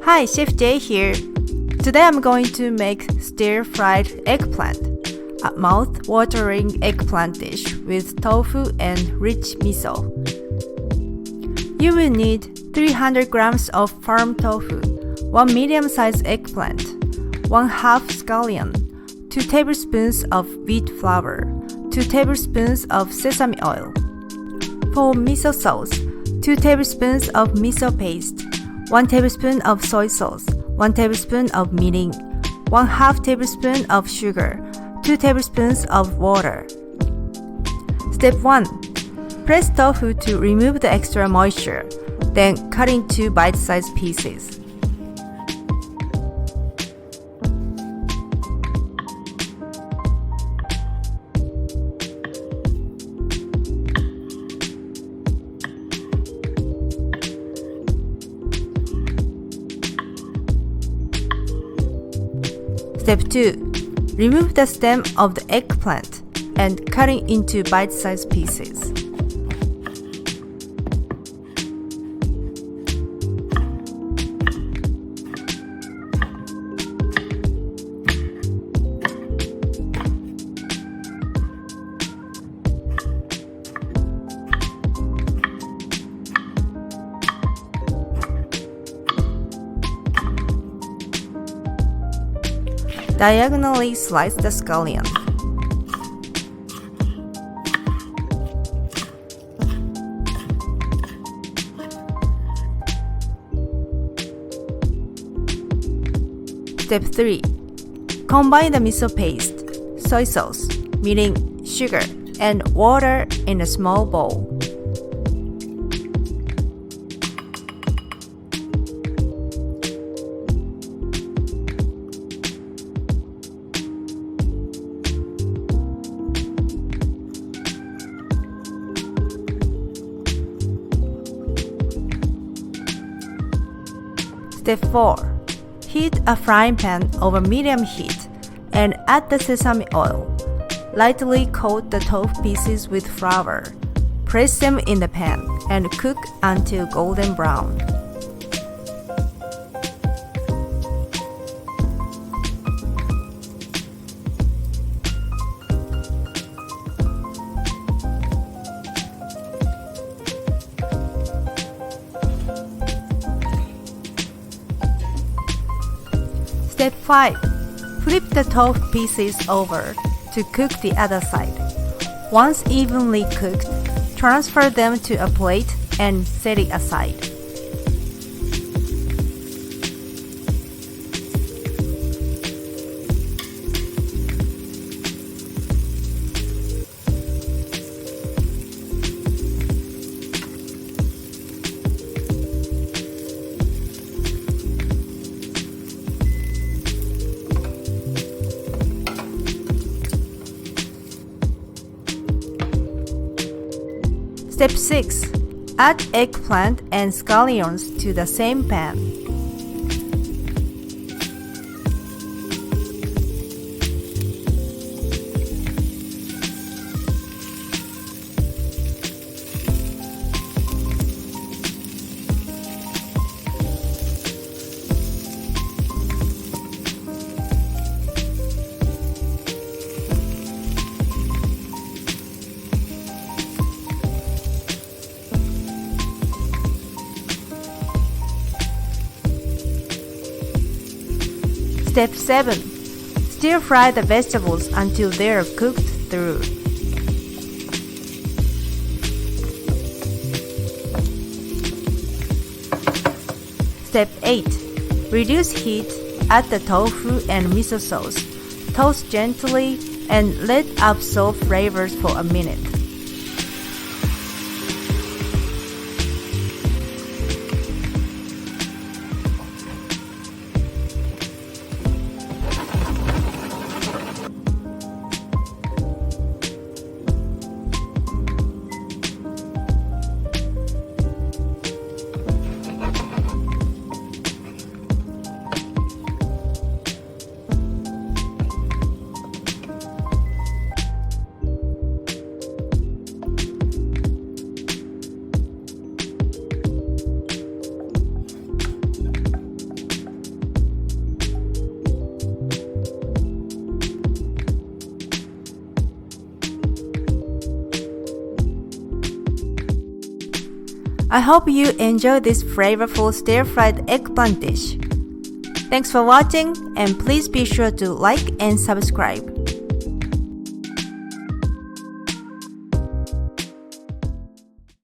Hi, Chef Jay here. Today I'm going to make stir-fried eggplant, a mouth-watering eggplant dish with tofu and rich miso. You will need 300 grams of farm tofu, 1 medium-sized eggplant, 1/2 scallion, 2 tablespoons of wheat flour, 2 tablespoons of sesame oil. For miso sauce, 2 tablespoons of miso paste, 1 tablespoon of soy sauce, 1 tablespoon of mirin, 1/2 tablespoon of sugar, 2 tablespoons of water. Step 1. Press tofu to remove the extra moisture, then cut into bite-sized pieces. Step 2. Remove the stem of the eggplant and cut it into bite-sized pieces. Diagonally slice the scallion. Step 3. Combine the miso paste, soy sauce, mirin, sugar, and water in a small bowl. Step 4. Heat a frying pan over medium heat and add the sesame oil. Lightly coat the tofu pieces with flour. Press them in the pan and cook until golden brown. Step 5. Flip the tofu pieces over to cook the other side. Once evenly cooked, transfer them to a plate and set it aside. Step 6. Add eggplant and scallions to the same pan. Step 7. Stir-fry the vegetables until they are cooked through. Step 8. Reduce heat, add the tofu and miso sauce. Toast gently and let absorb flavors for a minute. I hope you enjoy this flavorful stir-fried eggplant dish. Thanks for watching, and please be sure to like and subscribe.